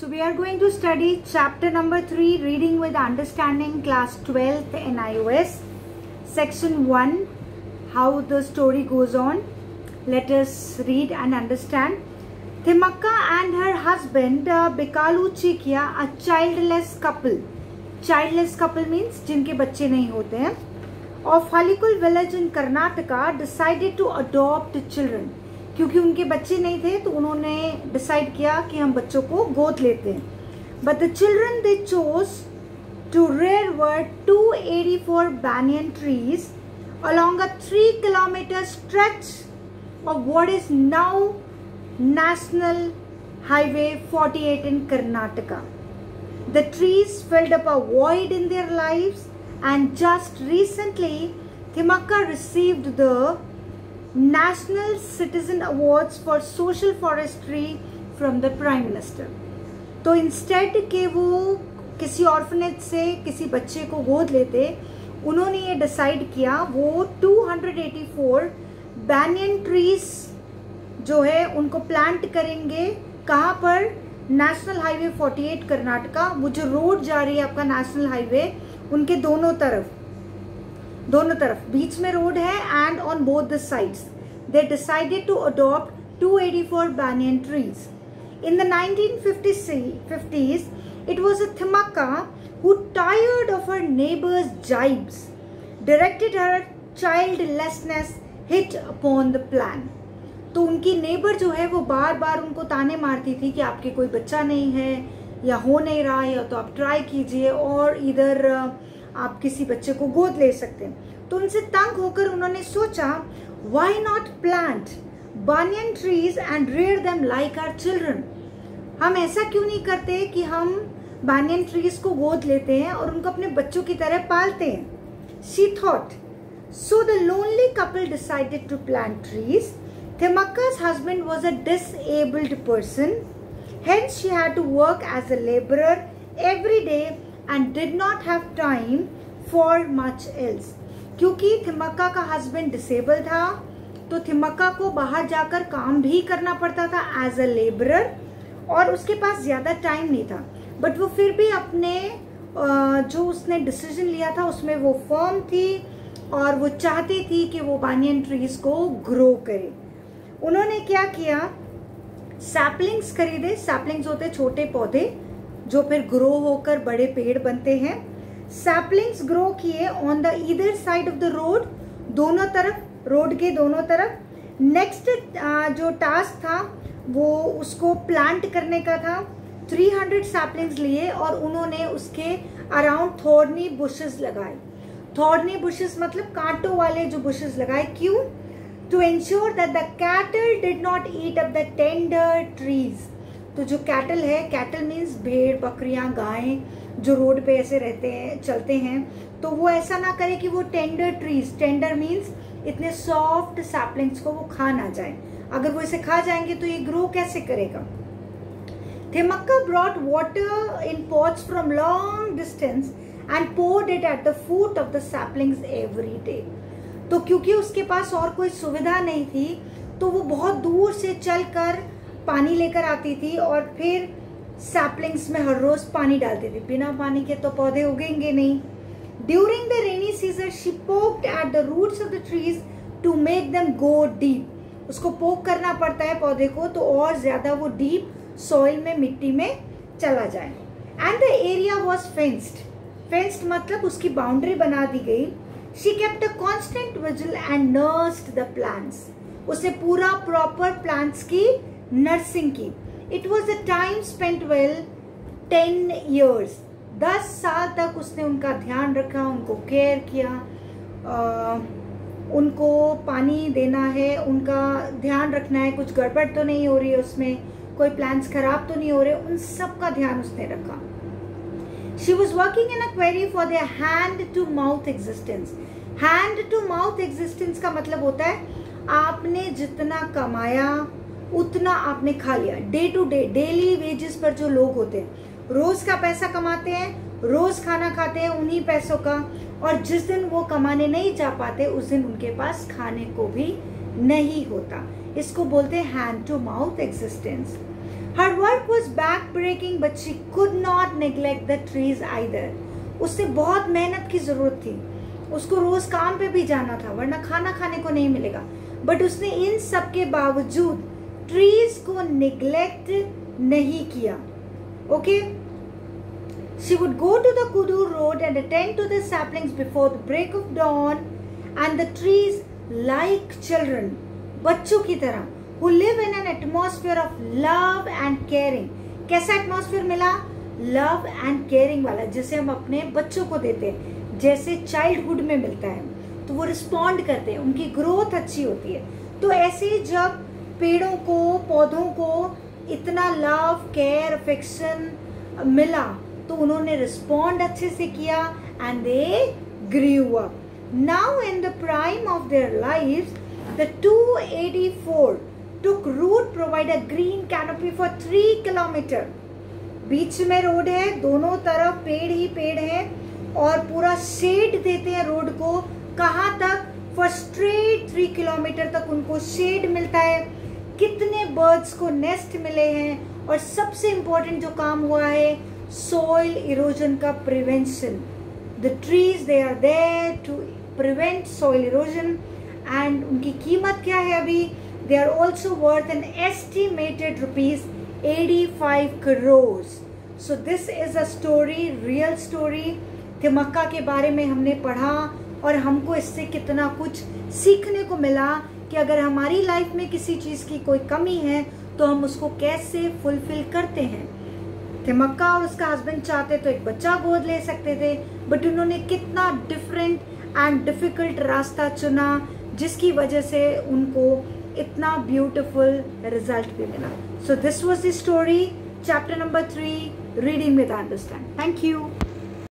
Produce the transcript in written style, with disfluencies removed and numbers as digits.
So we are going to study chapter number 3, Reading with Understanding, class 12th in iOS, section 1, how the story goes on. Let us read and understand. Thimmakka and her husband Bikalu Chikia, a childless couple. Childless couple means जिनके बच्चे नहीं होते हैं. Of Halikul village in Karnataka decided to adopt children. क्योंकि उनके बच्चे नहीं थे तो उन्होंने डिसाइड किया कि हम बच्चों को गोद लेते हैं. But the children they chose to rear were 284 banyan trees along a 3-kilometer stretch of what is now National Highway 48 in Karnataka. The trees filled up a void in their lives, and just recently Thimmakka received the National Citizen Awards for Social Forestry from the Prime Minister. तो instead के वो किसी orphanage से किसी बच्चे को गोद लेते, उन्होंने ये डिसाइड किया वो 284 बैनियन ट्रीज जो है उनको प्लांट करेंगे. कहाँ पर? National highway 48 Karnataka. वो जो रोड जा रही है आपका नेशनल हाईवे, उनके दोनों तरफ बीच में रोड है, and on both the sides they decided to adopt 284 banyan trees. In the 1950s, it was a Thimmakka who, tired of her neighbor's jibes, directed her childlessness hit upon the plan. तो उनकी neighbour जो है वो बार बार उनको ताने मारती थी कि आपके कोई बच्चा नहीं है या हो नहीं रहा है, या तो आप ट्राई कीजिए और इधर आप किसी बच्चे को गोद ले सकते हैं. तो उनसे तंग होकर उन्होंने सोचा, why not plant banyan trees and rear them like our children. हम ऐसा क्यों नहीं करते कि हम banyan trees को गोद लेते हैं और उनको अपने बच्चों की तरह पालते हैं. She thought. So the lonely couple decided to plant trees. Thimmakka's husband was a disabled person. Hence she had to work as a laborer every day and did not have time for much else. क्योंकि थिम्मक्का का husband disable था तो थिम्मक्का को बाहर जाकर काम भी करना पड़ता था एज अ लेबरर, और उसके पास ज़्यादा टाइम नहीं था. बट वो फिर भी अपने जो उसने डिसीजन लिया था उसमें वो फर्म थी और वो चाहती थी कि वो banyan ट्रीज को ग्रो करे. उन्होंने क्या किया, सैपलिंग्स खरीदे. सैपलिंग्स होते छोटे पौधे जो फिर ग्रो होकर बड़े पेड़ बनते हैं. सैपलिंग्स ग्रो किए on the either side of the road, दोनों तरफ, रोड के दोनों तरफ. नेक्स्ट जो टास्क था वो उसको प्लांट करने का था. 300 सैपलिंग्स लिए और उन्होंने उसके अराउंड थॉर्नी बुशेस लगाए. थॉर्नी बुशेस मतलब कांटों वाले जो बुशेस लगाए. क्यों? To ensure that the cattle did not eat up the tender trees. तो जो कैटल है, कैटल मीन्स भेड़, बकरियां, गायें जो रोड पे ऐसे रहते हैं, चलते हैं, तो वो ऐसा ना करे कि वो टेंडर ट्रीज, टेंडर मीन्स इतने सॉफ्ट सैपलिंग्स को वो खा ना जाए. अगर वो इसे खा जाएंगे तो ये ग्रो कैसे करेगा. Thimmakka brought water in pots from long distance and poured it at the foot of the saplings every day. तो क्योंकि उसके पास और कोई सुविधा नहीं थी तो वो बहुत दूर से चलकर पानी लेकर आती थी और फिर सैपलिंग्स में हर रोज पानी डालती थी. बिना पानी के तो पौधे उगेंगे नहीं. During the rainy season, she poked at the roots of the trees to make them go deep. उसको पोक करना पड़ता है पौधे को तो और ज्यादा वो डीप सॉइल में, मिट्टी में चला जाए. And the area was fenced. Fenced मतलब उसकी बाउंड्री बना दी गई. She kept a constant vigil and nursed the plants. उसे पूरा प्रॉपर प्लांट्स की नर्सिंग की. It was a time spent well 10 years. 10 साल तक उसने उनका ध्यान रखा, उनको केयर किया, उनको पानी देना है, उनका ध्यान रखना है, कुछ गड़बड़ तो नहीं हो रही है उसमें, कोई प्लांट्स खराब तो नहीं हो रहे, उन सब का ध्यान उसने रखा. She was working in a quarry for their hand to mouth existence. Hand to mouth existence का मतलब होता है आपने जितना कमाया उतना आपने खा लिया. Day to day, daily wages पर जो लोग होते हैं, रोज का पैसा कमाते हैं, रोज खाना खाते हैं उन्हीं पैसों का, और जिस दिन वो कमाने नहीं जा पाते उस दिन उनके पास खाने को भी नहीं होता. इसको बोलते हैं hand to mouth existence. Her work was backbreaking speaking, but she could not neglect the trees either. उससे बहुत मेहनत की जरूरत थी, उसको रोज काम पे भी जाना था वरना खाना खाने को नहीं मिलेगा, बट उसने इन सब के बावजूद ट्रीज को निग्लेक्ट नहीं किया. Okay, she would go to the Kudur road and attend to the saplings before the break of dawn, and the trees like children, बच्चों की तरह, who live in an atmosphere of love and caring. कैसा atmosphere मिला? Love and caring वाला, जैसे हम अपने बच्चों को देते हैं, जैसे चाइल्डहुड में मिलता है, तो वो रिस्पॉन्ड करते हैं, उनकी ग्रोथ अच्छी होती है. तो ऐसे जब पेड़ों को, पौधों को इतना लव, केयर, अफेक्शन मिला तो उन्होंने रिस्पॉन्ड अच्छे से किया and they grew up. Now in the prime of their lives, the 284 took root, provide a green canopy for 3 kilometer. बीच में रोड है, दोनों तरफ पेड़ ही पेड़ है और पूरा शेड देते हैं रोड को. कहाँ तक? फॉर स्ट्रेट 3 किलोमीटर तक उनको शेड मिलता है. कितने बर्ड्स को नेस्ट मिले हैं, और सबसे इंपॉर्टेंट जो काम हुआ है, सॉइल इरोजन का prevention. The trees they are there to prevent soil erosion. And उनकी कीमत क्या है अभी? They are also worth an estimated ₹85 crores. So this is a story, real story. Thimmakka के बारे में हमने पढ़ा और हमको इससे कितना कुछ सीखने को मिला कि अगर हमारी लाइफ में किसी चीज की कोई कमी है तो हम उसको कैसे फुलफिल करते हैं. थिमक्का और उसका हस्बैंड चाहते तो एक बच्चा गोद ले सकते थे, बट उन्होंने कितना डिफरेंट एंड डिफिकल्ट रास्ता चुना, जिसकी वजह से उनको इतना ब्यूटीफुल रिजल्ट भी मिला. So this was the story, chapter number 3, reading with understand. Thank you.